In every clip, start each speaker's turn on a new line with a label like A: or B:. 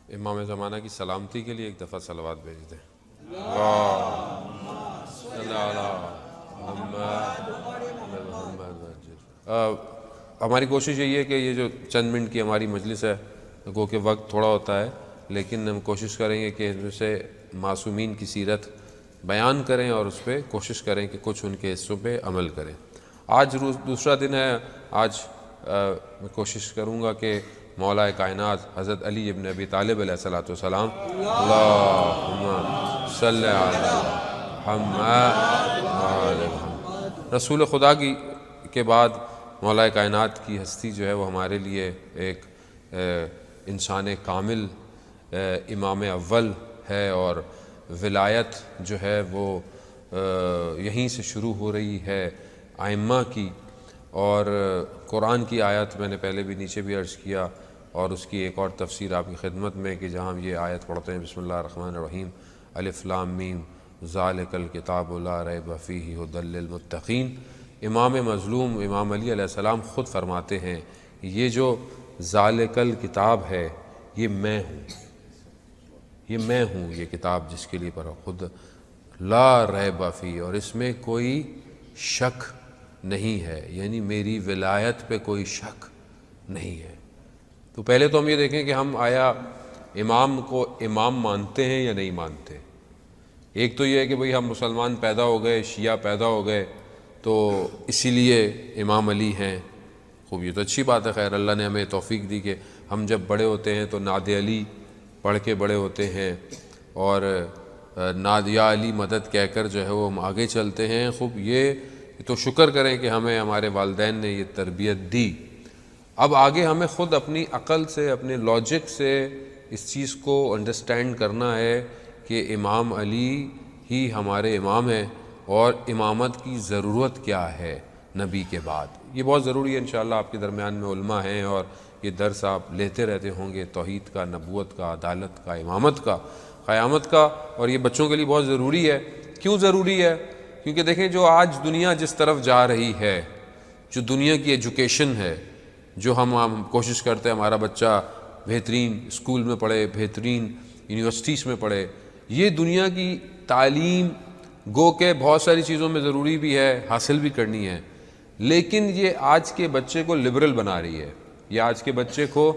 A: امام زمانہ کی سلامتی کے لیے ایک دفعہ صلوات بھیج دیں۔ ہماری کوشش یہی ہے کہ یہ جو چند منٹ کی ہماری مجلس ہے، گو کہ وقت تھوڑا ہوتا ہے، لیکن ہم کوشش کریں گے کہ ان سے معصومین کی سیرت بیان کریں اور اس پہ کوشش کریں کہ کچھ ان کے حصوں پہ عمل کریں۔ آج دوسرا دن ہے۔ آج میں کوشش کروں گا کہ مولا کائنات حضرت علی ابن ابی طالب علیہ الصلوۃ والسلام، اللہم صلی علی محمد، رسول خدا کے بعد مولا کائنات کی ہستی جو ہے وہ ہمارے لیے ایک انسان کامل، امام اول ہے، اور ولایت جو ہے وہ یہیں سے شروع ہو رہی ہے ائمہ کی۔ اور قرآن کی آیت میں نے پہلے بھی نیچے بھی عرض کیا، اور اس کی ایک اور تفسیر آپ کی خدمت میں کہ جہاں یہ آیت پڑھتے ہیں بسم اللہ الرحمن الرحیم، الف لام میم ذالک الکتاب لا ریب فیہ ھدی للمتقین۔ امام مظلوم امام علی علیہ السلام خود فرماتے ہیں یہ جو ذالک الکتاب ہے یہ میں ہوں، یہ کتاب جس کے لیے پڑھا، خود لا ریب فیہ، اور اس میں کوئی شک نہیں ہے، یعنی میری ولایت پہ کوئی شک نہیں ہے۔ تو پہلے تو ہم یہ دیکھیں کہ ہم آیا امام کو امام مانتے ہیں یا نہیں مانتے۔ ایک تو یہ ہے کہ بھئی ہم مسلمان پیدا ہو گئے، شیعہ پیدا ہو گئے، تو اسی لیے امام علی ہیں۔ خوب، یہ تو اچھی بات ہے، خیر اللہ نے ہمیں توفیق دی کہ ہم جب بڑے ہوتے ہیں تو ناد علی پڑھ کے بڑے ہوتے ہیں، اور ناد یا علی مدد کہہ کر جو ہے وہ ہم آگے چلتے ہیں۔ خوب، یہ تو شکر کریں کہ ہمیں ہمارے والدین نے یہ تربیت دی۔ اب آگے ہمیں خود اپنی عقل سے، اپنے لاجک سے اس چیز کو انڈرسٹینڈ کرنا ہے کہ امام علی ہی ہمارے امام ہیں، اور امامت کی ضرورت کیا ہے نبی کے بعد۔ یہ بہت ضروری ہے۔ انشاءاللہ آپ کے درمیان میں علماء ہیں، اور یہ درس آپ لیتے رہتے ہوں گے، توحید کا، نبوت کا، عدالت کا، امامت کا، قیامت کا، اور یہ بچوں کے لیے بہت ضروری ہے۔ کیوں ضروری ہے؟ کیونکہ دیکھیں جو آج دنیا جس طرف جا رہی ہے، جو دنیا کی ایجوکیشن ہے، جو ہم کوشش کرتے ہیں ہمارا بچہ بہترین اسکول میں پڑھے، بہترین یونیورسٹیز میں پڑھے، یہ دنیا کی تعلیم گو کہ بہت ساری چیزوں میں ضروری بھی ہے، حاصل بھی کرنی ہے، لیکن یہ آج کے بچے کو لبرل بنا رہی ہے، یہ آج کے بچے کو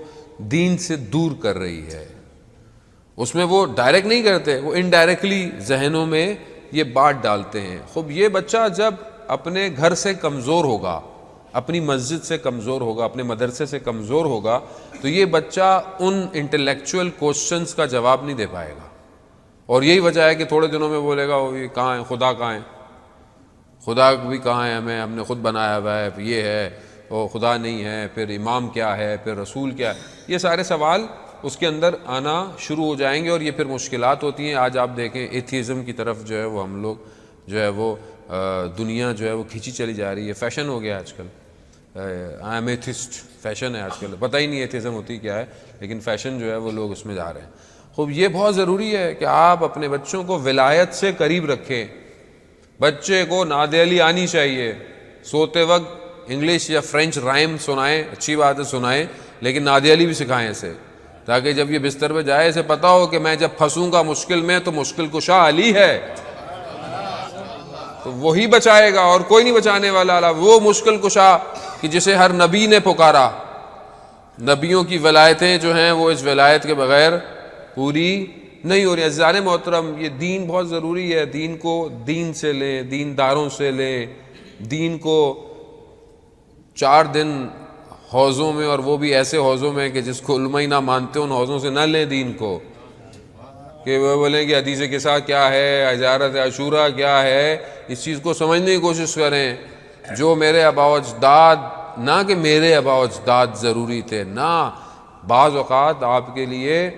A: دین سے دور کر رہی ہے۔ اس میں وہ ڈائریکٹ نہیں کرتے، وہ انڈائریکٹلی ذہنوں میں یہ بات ڈالتے ہیں۔ خوب، یہ بچہ جب اپنے گھر سے کمزور ہوگا، اپنی مسجد سے کمزور ہوگا، اپنے مدرسے سے کمزور ہوگا، تو یہ بچہ ان انٹلیکچوئل کوسچنز کا جواب نہیں دے پائے گا۔ اور یہی وجہ ہے کہ تھوڑے دنوں میں بولے گا وہ کہاں ہے خدا، کہاں ہے خدا، بھی کہاں ہے، ہم نے خود بنایا ہوا ہے، یہ ہے، وہ خدا نہیں ہے، پھر امام کیا ہے، پھر رسول کیا ہے، یہ سارے سوال اس کے اندر آنا شروع ہو جائیں گے، اور یہ پھر مشکلات ہوتی ہیں۔ آج آپ دیکھیں ایتھیزم کی طرف جو ہے وہ ہم لوگ جو ہے وہ دنیا جو ہے وہ کھینچی چلی جا رہی ہے، فیشن ہو گیا آج کل، آئی ایم ایتھسٹ فیشن ہے آج کل، پتہ ہی نہیں ایتھیزم ہوتی کیا ہے، لیکن فیشن جو ہے وہ لوگ اس میں جا رہے ہیں۔ خوب، یہ بہت ضروری ہے کہ آپ اپنے بچوں کو ولایت سے قریب رکھیں۔ بچے کو نعت علی آنی چاہیے، سوتے وقت انگلش یا فرینچ رائم سنائیں، اچھی بات ہے سنائیں، لیکن نعت علی بھی سکھائیں اسے، تاکہ جب یہ بستر پہ جائے اسے پتہ ہو کہ میں جب پھنسوں گا مشکل میں تو مشکل کشا علی ہے، تو وہی بچائے گا اور کوئی نہیں بچانے والا۔ وہ مشکل کشا کہ جسے ہر نبی نے پکارا۔ نبیوں کی ولایتیں جو ہیں وہ اس ولایت کے بغیر پوری نہیں ہو رہی۔ عزیزان محترم، یہ دین بہت ضروری ہے، دین کو دین سے لیں، دینداروں سے لیں، دین کو 4 دن حوضوں میں، اور وہ بھی ایسے حوضوں میں کہ جس کو علماء ہی نہ مانتے ان حوضوں سے نہ لیں دین کو، کہ وہ بولیں کہ حدیث قصہ کیا ہے، اجارت عاشورہ کیا ہے، اس چیز کو سمجھنے کی کوشش کریں۔ جو میرے آباء و اجداد، نہ کہ میرے آباء و اجداد ضروری تھے، نہ، بعض اوقات آپ کے لیے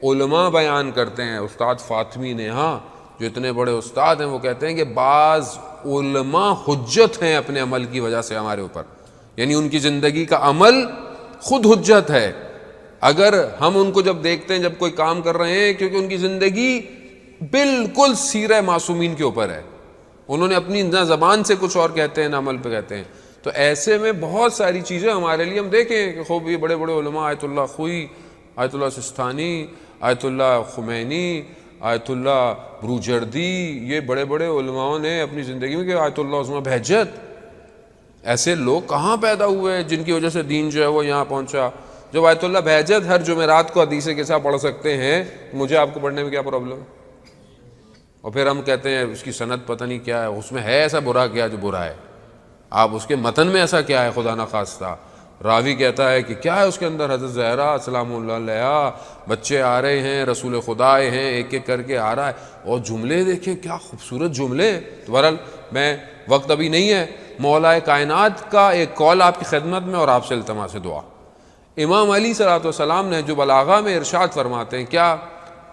A: علماء بیان کرتے ہیں، استاد فاطمی نے، ہاں جو اتنے بڑے استاد ہیں، وہ کہتے ہیں کہ بعض علماء حجت ہیں اپنے عمل کی وجہ سے ہمارے اوپر، یعنی ان کی زندگی کا عمل خود حجت ہے۔ اگر ہم ان کو جب دیکھتے ہیں جب کوئی کام کر رہے ہیں، کیونکہ ان کی زندگی بالکل سیرہ معصومین کے اوپر ہے، انہوں نے اپنی نہ زبان سے کچھ اور کہتے ہیں نہ عمل پہ کہتے ہیں، تو ایسے میں بہت ساری چیزیں ہمارے لیے ہم دیکھیں کہ خوب یہ بڑے بڑے علماء، آیت اللہ خوئی آیت اللہ سستانی، آیت اللہ خمینی، آیت اللہ بروجردی، یہ بڑے بڑے علماؤں نے اپنی زندگی میں کہ آیت اللہ عظمہ بہجت، ایسے لوگ کہاں پیدا ہوئے جن کی وجہ سے دین جو ہے وہ یہاں پہنچا؟ جب آیت اللہ بہجت ہر جمعرات کو حدیث کے ساتھ پڑھ سکتے ہیں، مجھے آپ کو پڑھنے میں کیا پرابلم ہے؟ اور پھر ہم کہتے ہیں اس کی سند پتہ نہیں کیا ہے، اس میں ہے ایسا برا کیا جو برا ہے؟ آپ اس کے متن میں ایسا کیا ہے خدا نخواستہ؟ راوی کہتا ہے کہ کیا ہے اس کے اندر، حضرت زہرا سلام اللہ علیہا، بچے آ رہے ہیں، رسول خدا آئے ہیں، ایک ایک کر کے آ رہا ہے، اور جملے دیکھیں کیا خوبصورت جملے۔ بہرحال میں وقت ابھی نہیں ہے، مولا کائنات کا ایک قول آپ کی خدمت میں اور آپ سے التماس دعا۔ امام علی صلی اللہ علیہ وسلم نے جو بلاغہ میں ارشاد فرماتے ہیں کیا،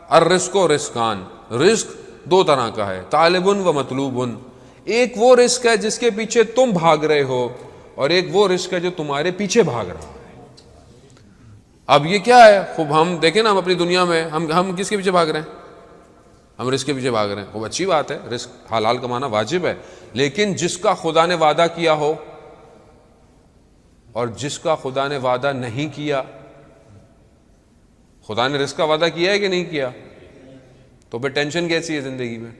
A: الرزق و رزقان، رزق دو طرح کا ہے، طالب و مطلوب۔ ایک وہ رزق ہے جس کے پیچھے تم بھاگ رہے ہو، اور ایک وہ رزق ہے جو تمہارے پیچھے بھاگ رہا ہے۔ اب یہ کیا ہے؟ خوب ہم دیکھیں نا، ہم اپنی دنیا میں ہم کس کے پیچھے بھاگ رہے ہیں؟ ہم رزق کے پیچھے بھاگ رہے ہیں۔ خوب اچھی بات ہے، رزق حلال کمانا واجب ہے، لیکن جس کا خدا نے وعدہ کیا ہو اور جس کا خدا نے وعدہ نہیں کیا، خدا نے رزق کا وعدہ کیا ہے کہ نہیں کیا؟ تو پھر ٹینشن کیسی ہے زندگی میں؟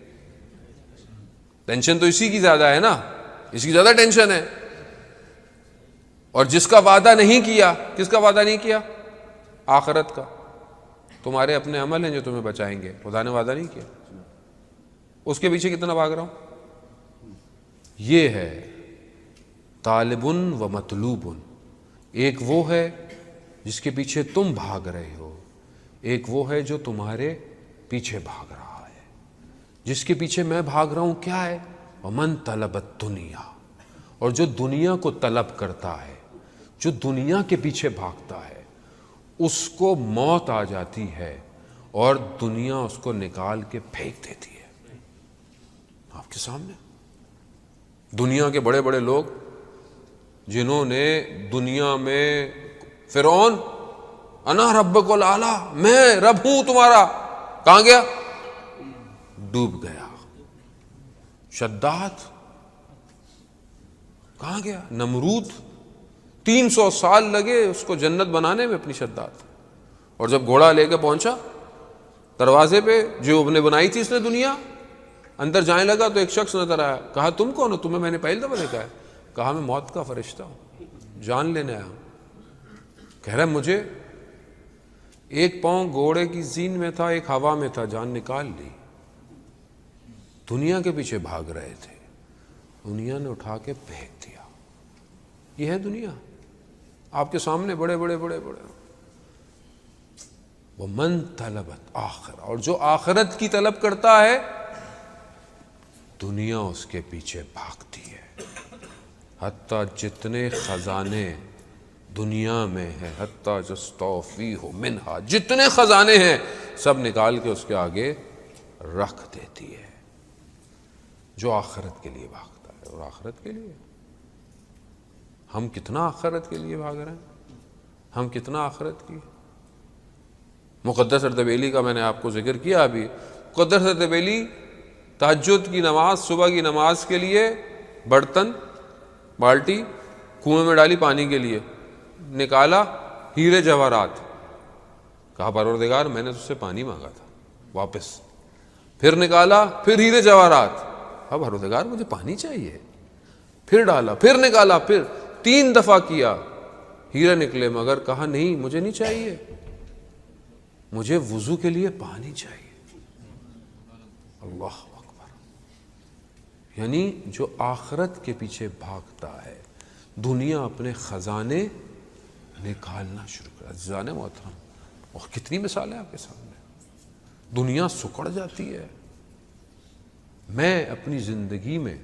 A: ٹینشن تو اسی کی زیادہ ہے نا، اس کی زیادہ ٹینشن ہے۔ اور جس کا وعدہ نہیں کیا، کس کا وعدہ نہیں کیا؟ آخرت کا۔ تمہارے اپنے عمل ہیں جو تمہیں بچائیں گے، خدا نے وعدہ نہیں کیا، اس کے پیچھے کتنا بھاگ رہا ہوں؟ یہ ہے طالب و مطلوب۔ ایک وہ ہے جس کے پیچھے تم بھاگ رہے ہو، ایک وہ ہے جو تمہارے پیچھے بھاگ رہا ہے۔ جس کے پیچھے میں بھاگ رہا ہوں کیا ہے؟ ومن طلب الدنیا، اور جو دنیا کو طلب کرتا ہے، جو دنیا کے پیچھے بھاگتا ہے، اس کو موت آ جاتی ہے اور دنیا اس کو نکال کے پھینک دیتی ہے۔ آپ کے سامنے دنیا کے بڑے بڑے لوگ جنہوں نے دنیا میں فرعون، انا ربک الاعلی، میں رب ہوں تمہارا، کہاں گیا؟ ڈوب گیا۔ شداد کہاں گیا؟ نمرود 300 سال لگے اس کو جنت بنانے میں اپنی شداد، اور جب گھوڑا لے کے پہنچا دروازے پہ جو نے بنائی تھی اس نے دنیا، اندر جانے لگا تو ایک شخص نظر آیا، کہا تم کون ہو؟ تمہیں میں نے پہلی دفعہ دیکھا ہے۔ کہا میں موت کا فرشتہ ہوں، جان لینے آیا ہوں۔ کہہ رہا ہے مجھے ایک پاؤں گھوڑے کی زین میں تھا، ایک ہوا میں تھا، جان نکال لی۔ دنیا کے پیچھے بھاگ رہے تھے، دنیا نے اٹھا کے پھینک دیا۔ یہ ہے دنیا آپ کے سامنے، بڑے بڑے بڑے بڑے۔ ومن طلبت آخر، اور جو آخرت کی طلب کرتا ہے دنیا اس کے پیچھے بھاگتی ہے۔ حتیٰ جتنے خزانے دنیا میں ہیں، حتیٰ جستوفیہ منہا، جتنے خزانے ہیں سب نکال کے اس کے آگے رکھ دیتی ہے۔ جو آخرت کے لیے بھاگتا ہے، اور آخرت کے لیے ہم کتنا آخرت کے لیے بھاگ رہے ہیں، ہم کتنا آخرت کی۔ مقدس اردبیلی کا میں نے آپ کو ذکر کیا ابھی۔ مقدس اردبیلی تہجد کی نماز، صبح کی نماز کے لیے برتن، بالٹی کنویں میں ڈالی پانی کے لیے، نکالا ہیرے جواہرات، کہا پروردگار میں نے تجھ سے پانی مانگا تھا واپس، پھر نکالا پھر ہیرے جواہرات، اب پروردگار مجھے پانی چاہیے، پھر ڈالا پھر نکالا، پھر 3 دفعہ کیا، ہیرے نکلے، مگر کہا نہیں مجھے نہیں چاہیے، مجھے وضو کے لیے پانی چاہیے۔ اللہ اکبر۔ یعنی جو آخرت کے پیچھے بھاگتا ہے، دنیا اپنے خزانے نکالنا شروع کر۔ عزیزان محترم، اور کتنی مثالیں آپ کے سامنے، دنیا سکڑ جاتی ہے۔ میں اپنی زندگی میں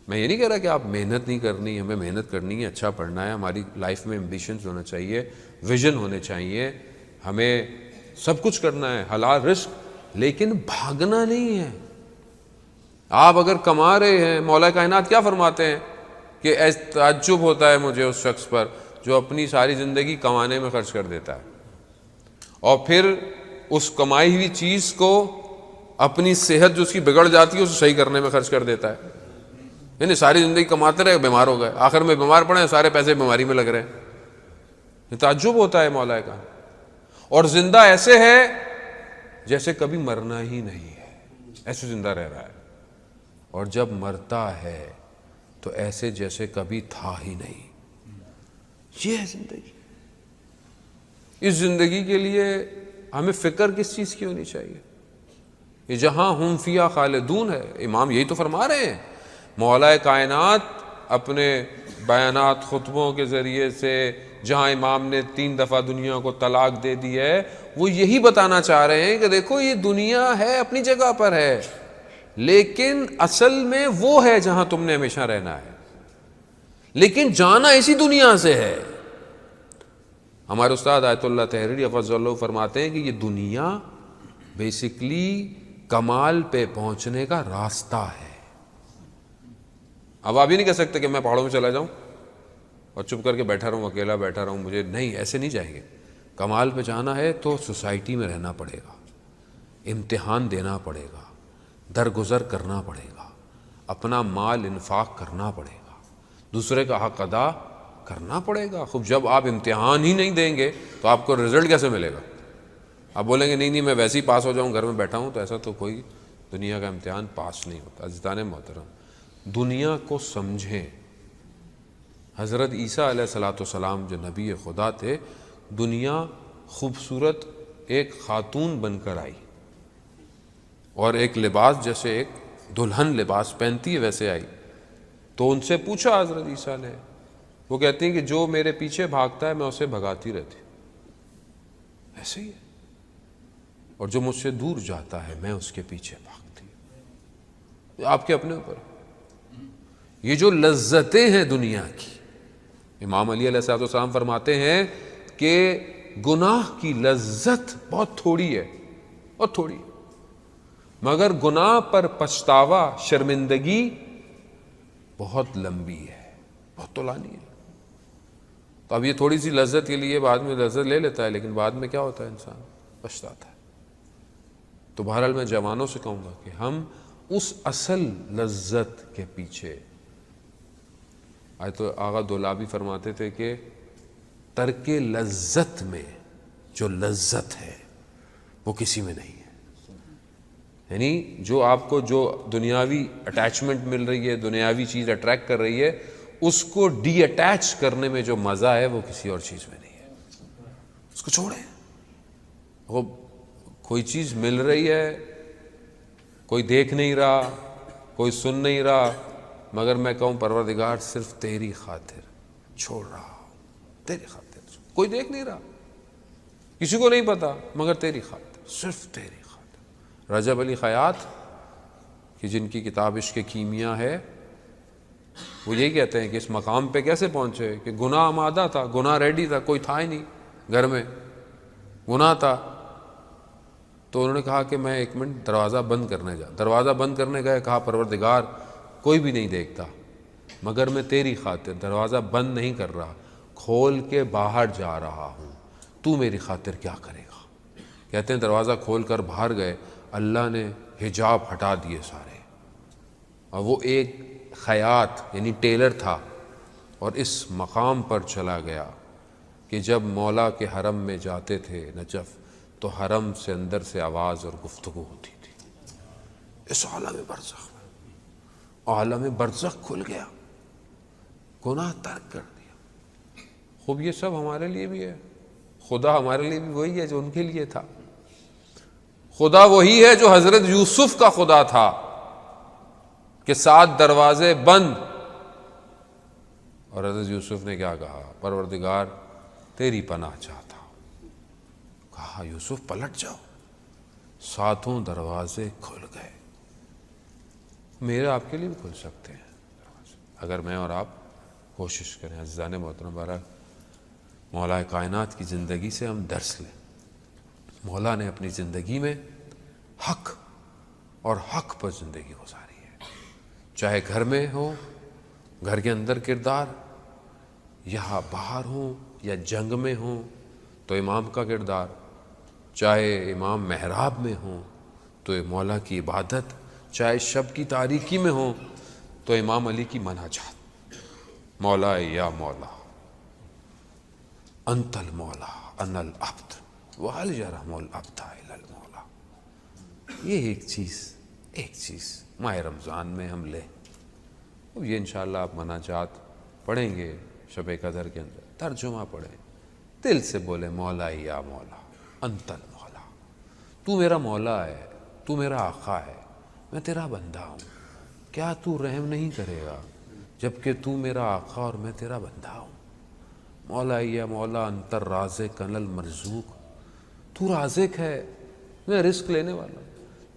A: یہ نہیں کہہ رہا کہ آپ محنت نہیں کرنی، ہمیں محنت کرنی ہے، اچھا پڑھنا ہے، ہماری لائف میں ایمبیشنز ہونا چاہیے، ویژن ہونے چاہیے، ہمیں سب کچھ کرنا ہے، حلال رزق، لیکن بھاگنا نہیں ہے۔ آپ اگر کما رہے ہیں، مولا کائنات کیا فرماتے ہیں کہ تعجب ہوتا ہے مجھے اس شخص پر جو اپنی ساری زندگی کمانے میں خرچ کر دیتا ہے اور پھر اس کمائی ہوئی چیز کو اپنی صحت جو اس کی بگڑ جاتی ہے اسے صحیح کرنے میں خرچ کر دیتا ہے۔ یعنی ساری زندگی کماتے رہے، بیمار ہو گئے، آخر میں بیمار پڑے، سارے پیسے بیماری میں لگ رہے ہیں۔ یہ تعجب ہوتا ہے مولا کا۔ اور زندہ ایسے ہے جیسے کبھی مرنا ہی نہیں ہے، ایسے زندہ رہ رہا ہے، اور جب مرتا ہے تو ایسے جیسے کبھی تھا ہی نہیں۔ یہ ہے زندگی۔ اس زندگی کے لیے ہمیں فکر کس چیز کی ہونی چاہیے؟ یہ جہاں ہم فیہا خالدون ہے، امام یہی تو فرما رہے ہیں۔ مولا کائنات اپنے بیانات خطبوں کے ذریعے سے جہاں امام نے 3 دفعہ دنیا کو طلاق دے دی ہے، وہ یہی بتانا چاہ رہے ہیں کہ دیکھو یہ دنیا ہے، اپنی جگہ پر ہے، لیکن اصل میں وہ ہے جہاں تم نے ہمیشہ رہنا ہے، لیکن جانا اسی دنیا سے ہے۔ ہمارے استاد آیت اللہ تحریری حفظہ اللہ فرماتے ہیں کہ یہ دنیا بیسیکلی کمال پہ پہنچنے کا راستہ ہے۔ اب آپ یہ نہیں کہہ سکتے کہ میں پہاڑوں میں چلا جاؤں اور چپ کر کے بیٹھا رہوں، اکیلا بیٹھا رہوں، مجھے نہیں، ایسے نہیں جائیں گے۔ کمال پہ جانا ہے تو سوسائٹی میں رہنا پڑے گا، امتحان دینا پڑے گا، درگزر کرنا پڑے گا، اپنا مال انفاق کرنا پڑے گا، دوسرے کا حق ادا کرنا پڑے گا۔ خوب جب آپ امتحان ہی نہیں دیں گے تو آپ کو رزلٹ کیسے ملے گا؟ آپ بولیں گے نہیں میں ویسے ہی پاس ہو جاؤں، گھر میں بیٹھا ہوں، تو ایسا تو کوئی دنیا کا امتحان پاس نہیں ہوتا۔ عزیزان محترم، دنیا کو سمجھیں۔ حضرت عیسیٰ علیہ السلام جو نبی خدا تھے، دنیا خوبصورت ایک خاتون بن کر آئی، اور ایک لباس جیسے ایک دلہن لباس پہنتی ہے ویسے آئی۔ تو ان سے پوچھا حضرت عیسیٰ نے، وہ کہتے ہیں کہ جو میرے پیچھے بھاگتا ہے میں اسے بھگاتی رہتی ہوں، ایسے ہی ہے، اور جو مجھ سے دور جاتا ہے میں اس کے پیچھے بھاگتی ہوں۔ آپ کے اپنے اوپر یہ جو لذتیں ہیں دنیا کی، امام علی علیہ السلام فرماتے ہیں کہ گناہ کی لذت بہت تھوڑی ہے، بہت تھوڑی، مگر گناہ پر پچھتاوا، شرمندگی بہت لمبی ہے، بہت طولانی ہے۔ تو اب یہ تھوڑی سی لذت کے لیے بعد میں لذت لے لیتا ہے، لیکن بعد میں کیا ہوتا ہے؟ انسان پچھتاتا ہے۔ تو بہرحال میں جوانوں سے کہوں گا کہ ہم اس اصل لذت کے پیچھے، تو آغا دولابی فرماتے تھے کہ ترک لذت میں جو لذت ہے وہ کسی میں نہیں ہے۔ یعنی جو آپ کو جو دنیاوی اٹیچمنٹ مل رہی ہے، دنیاوی چیز اٹریکٹ کر رہی ہے، اس کو ڈی اٹیچ کرنے میں جو مزہ ہے وہ کسی اور چیز میں نہیں ہے۔ اس کو چھوڑیں۔ وہ کوئی چیز مل رہی ہے، کوئی دیکھ نہیں رہا، کوئی سن نہیں رہا، مگر میں کہوں پروردگار صرف تیری خاطر چھوڑ رہا ہوں، تیری خاطر، کوئی دیکھ نہیں رہا، کسی کو نہیں پتا، مگر تیری خاطر، صرف تیری خاطر۔ رجب علی خیاط کہ جن کی کتاب عشق کیمیا ہے، وہ یہی کہتے ہیں کہ اس مقام پہ کیسے پہنچے کہ گناہ آمادہ تھا، گناہ ریڈی تھا، کوئی تھا ہی نہیں گھر میں، گناہ تھا۔ تو انہوں نے کہا کہ میں 1 منٹ دروازہ بند کرنے دروازہ بند کرنے گئے، کہا پروردگار کوئی بھی نہیں دیکھتا، مگر میں تیری خاطر دروازہ بند نہیں کر رہا، کھول کے باہر جا رہا ہوں، تو میری خاطر کیا کرے گا؟ کہتے ہیں دروازہ کھول کر باہر گئے، اللہ نے حجاب ہٹا دیے سارے، اور وہ ایک خیاط یعنی ٹیلر تھا، اور اس مقام پر چلا گیا کہ جب مولا کے حرم میں جاتے تھے نجف، تو حرم سے اندر سے آواز اور گفتگو ہوتی تھی۔ اس عالم برزخ میں عالم برزخ کھل گیا، گناہ ترک کر دیا۔ خوب یہ سب ہمارے لیے بھی ہے، خدا ہمارے لیے بھی وہی ہے جو ان کے لیے تھا۔ خدا وہی ہے جو حضرت یوسف کا خدا تھا کہ 7 دروازے بند، اور حضرت یوسف نے کیا کہا؟ پروردگار تیری پناہ چاہتا ہوں۔ کہا یوسف پلٹ جاؤ، 7 دروازے کھل گئے۔ میرے آپ کے لیے بھی کھل سکتے ہیں اگر میں اور آپ کوشش کریں۔ عزیزان محترم، بہرحال مولا کائنات کی زندگی سے ہم درس لیں۔ مولا نے اپنی زندگی میں حق اور حق پر زندگی گزاری ہے، چاہے گھر میں ہو، گھر کے اندر کردار، یا باہر ہوں یا جنگ میں ہوں تو امام کا کردار، چاہے امام محراب میں ہوں تو مولا کی عبادت، چاہے شب کی تاریکی میں ہوں تو امام علی کی مناجات۔ مولا یا مولا انت المولا انا العبد، وَهَلْ يَرْحَمُ الْعَبْدَ إِلَّا الْمَوْلَى. یہ ایک چیز ماہ رمضان میں ہم لیں. اب یہ انشاءاللہ آپ مناجات پڑھیں گے شب قدر کے اندر، ترجمہ پڑھیں، دل سے بولیں مولا یا مولا انت المولا، تو میرا مولا ہے، تو میرا آقا ہے، میں تیرا بندہ ہوں. کیا تو رحم نہیں کرے گا جبکہ تو میرا آقا اور میں تیرا بندہ ہوں. مولا یا مولا انت الرازق انا المرزوق، تو رازق ہے، میں رزق لینے والا ہوں.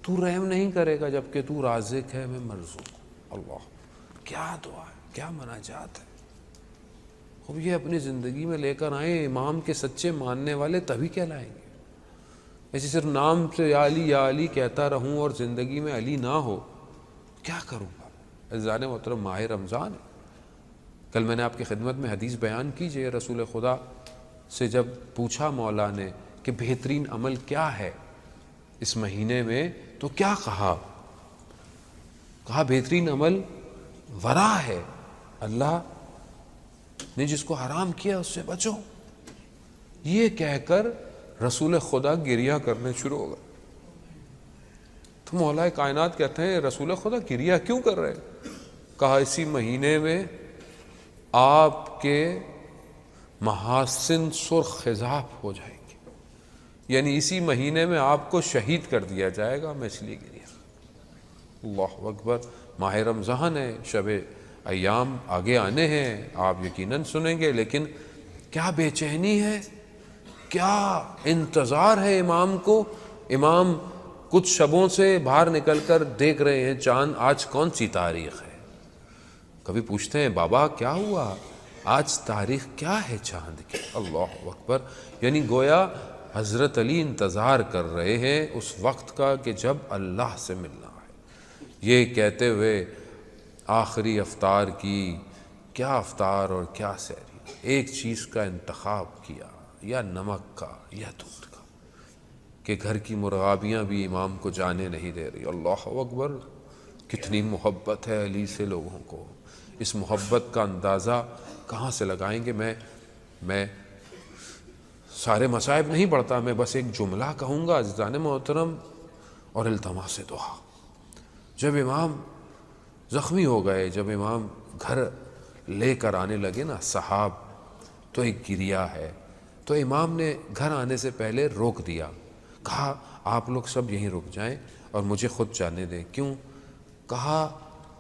A: تو رحم نہیں کرے گا جبکہ تو رازق ہے، میں مرزوق ہوں. اللہ، کیا دعا ہے، کیا مناجات ہے. خوب یہ اپنی زندگی میں لے کر آئیں. امام کے سچے ماننے والے تبھی کہلائیں گے. ایسے صرف نام سے یا علی کہتا رہوں اور زندگی میں علی نہ ہو، کیا کروں گا. عزیزان محترم، ماہ رمضان ہے. کل میں نے آپ کی خدمت میں حدیث بیان کیجئے. رسول خدا سے جب پوچھا مولا نے کہ بہترین عمل کیا ہے اس مہینے میں، تو کیا کہا بہترین عمل ورا ہے. اللہ نے جس کو حرام کیا اس سے بچو. یہ کہہ کر رسول خدا گریہ کرنے شروع ہو گئے. تو مولا کائنات کہتے ہیں رسول خدا گریہ کیوں کر رہے ہیں؟ کہا اسی مہینے میں آپ کے محاسن سرخ خضاب ہو جائیں گے، یعنی اسی مہینے میں آپ کو شہید کر دیا جائے گا، میں اس لیے گریہ. اللہ اکبر. ماہ رمضان ہے، شب ایام آگے آنے ہیں، آپ یقیناً سنیں گے، لیکن کیا بے چینی ہے، کیا انتظار ہے امام کو. امام کچھ شبوں سے باہر نکل کر دیکھ رہے ہیں چاند، آج کون سی تاریخ ہے. کبھی پوچھتے ہیں بابا کیا ہوا، آج تاریخ کیا ہے چاند کی. اللہ اکبر. یعنی گویا حضرت علی انتظار کر رہے ہیں اس وقت کا کہ جب اللہ سے ملنا ہے. یہ کہتے ہوئے آخری افطار کی، کیا افطار اور کیا سحری، ایک چیز کا انتخاب کیا، یا نمک کا یا دودھ کا، کہ گھر کی مرغابیاں بھی امام کو جانے نہیں دے رہی. اللہ اکبر. کتنی محبت ہے علی سے لوگوں کو. اس محبت کا اندازہ کہاں سے لگائیں گے. میں سارے مصائب نہیں پڑھتا، میں بس ایک جملہ کہوں گا عزیزان محترم اور التماس دعا. جب امام زخمی ہو گئے، جب امام گھر لے کر آنے لگے نا صحاب، تو ایک گریہ ہے. تو امام نے گھر آنے سے پہلے روک دیا، کہا آپ لوگ سب یہیں رک جائیں اور مجھے خود جانے دیں. کیوں؟ کہا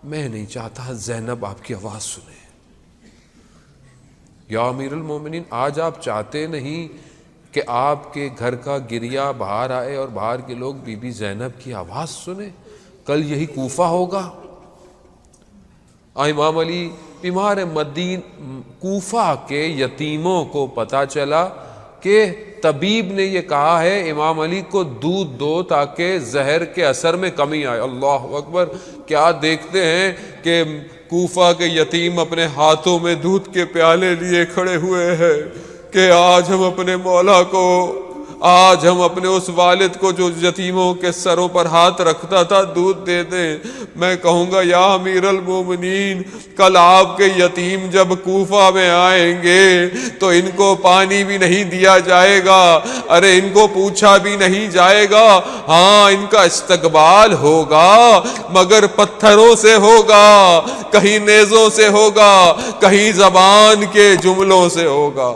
A: میں نہیں چاہتا زینب آپ کی آواز سنے. یا امیر المومنین، آج آپ چاہتے نہیں کہ آپ کے گھر کا گریہ باہر آئے اور باہر کے لوگ بی بی زینب کی آواز سنیں. کل یہی کوفہ ہوگا. امام علی بیمار کوفہ کے یتیموں کو پتا چلا کہ طبیب نے یہ کہا ہے امام علی کو دودھ دو تاکہ زہر کے اثر میں کمی آئے. اللہ اکبر. کیا دیکھتے ہیں کہ کوفہ کے یتیم اپنے ہاتھوں میں دودھ کے پیالے لیے کھڑے ہوئے ہیں کہ آج ہم اپنے مولا کو، آج ہم اپنے اس والد کو جو یتیموں کے سروں پر ہاتھ رکھتا تھا دودھ دے دیں. میں کہوں گا یا امیر المومنین، کل آپ کے یتیم جب کوفہ میں آئیں گے تو ان کو پانی بھی نہیں دیا جائے گا، ارے ان کو پوچھا بھی نہیں جائے گا. ہاں ان کا استقبال ہوگا مگر پتھروں سے ہوگا، کہیں نیزوں سے ہوگا، کہیں زبان کے جملوں سے ہوگا.